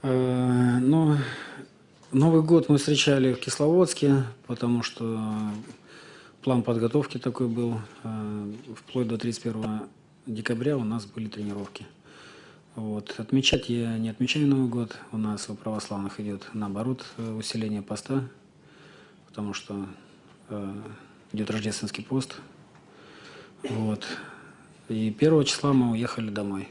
Ну, Новый год мы встречали в Кисловодске, потому что план подготовки такой был. Вплоть до 31 декабря у нас были тренировки. Вот. Отмечать я не отмечаю Новый год. У нас у православных идет, наоборот, усиление поста, потому что идет рождественский пост. Вот. И 1 числа мы уехали домой.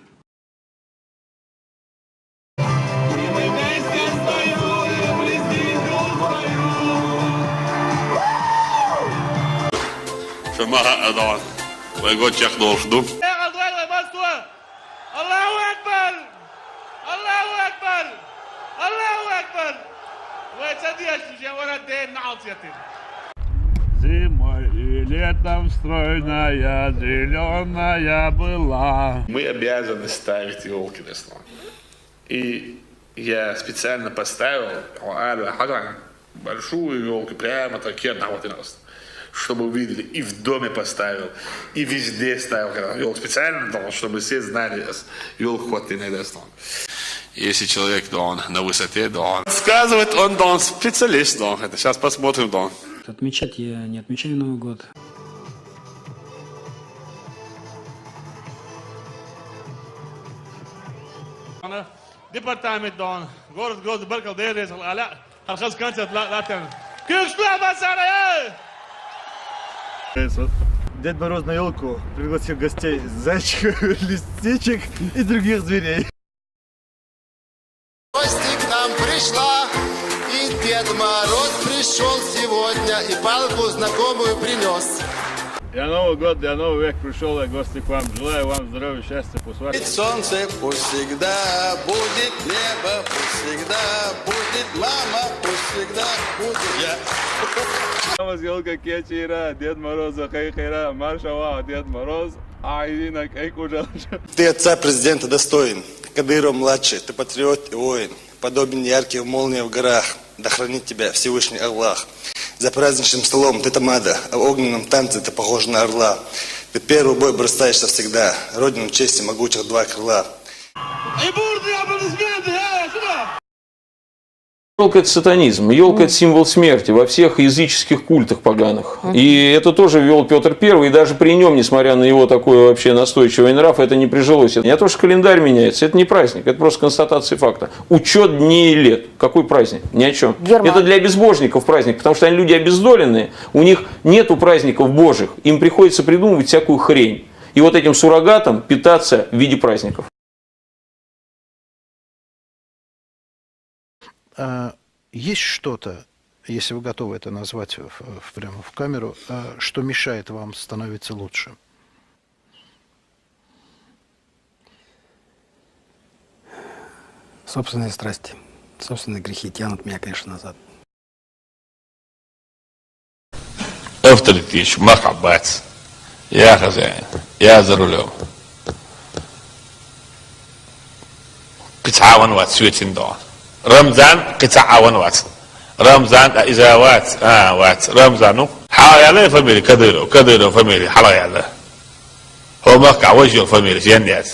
شما أضعان ويقول شيخ دور خدوم الله أكبر الله أكبر الله أكبر وتصدقش ورا الدين نعطيتين Зимой и летом стройная, зеленая была. Мы обязаны ставить елки на стол. И я специально поставил большую елку прямо таки одного 13. Чтобы увидели, и в доме поставил, и везде ставил елку специально, чтобы все знали, елку хватит на стол. Если человек, да он на высоте, да он сказывает, он да он специалист, да он. Это сейчас посмотрим, да он. Отмечать я не отмечаю Новый год. Департамент, да он. Город Баркал, Дерез, Аля, Архаз Канцет, Латен. Дед Мороз на елку пригласил гостей зайчиков, лисичек и других зверей. Гости к нам пришла, и Дед Мороз пришел сегодня и палку знакомую принес. Я Новый год, я Новый век пришел, я гости к вам. Желаю вам здоровья, счастья, пусть ваше. Солнце пусть всегда будет, небо пусть всегда будет, мама пусть всегда будет я. Елка Кечера, Дед Мороз, Хайхера, Маршава, Дед Мороз, Айдина, Кайкужа. Ты отца президента достоин, Кадыров младший, ты патриот и воин, подобен ярким молниям в горах, да хранит тебя Всевышний Аллах. За праздничным столом ты тамада, а в огненном танце ты похож на орла. Ты первый бой бросаешься всегда, родину чести могучих два крыла. Елка – это сатанизм, елка – это символ смерти во всех языческих культах поганых. И это тоже ввел Петр I, и даже при нем, несмотря на его такой вообще настойчивый нрав, это не прижилось. Не то, что календарь меняется, это не праздник, это просто констатация факта. Учет дней и лет. Какой праздник? Ни о чем. Это для безбожников праздник, потому что они люди обездоленные, у них нету праздников божьих, им приходится придумывать всякую хрень. И вот этим суррогатом питаться в виде праздников. Есть что-то, если вы готовы это назвать прямо в камеру, что мешает вам становиться лучше? Собственные страсти, собственные грехи тянут меня, конечно, назад. Авторитет, махаббат. Я хозяин, я за рулем. Китаван ват светин дон. رمضان قطع ونوات رمضان إذا وات رمضان حالا فاميلي كديرو فاميلي حلا يلا هو مقع وجه فاميلي جنيات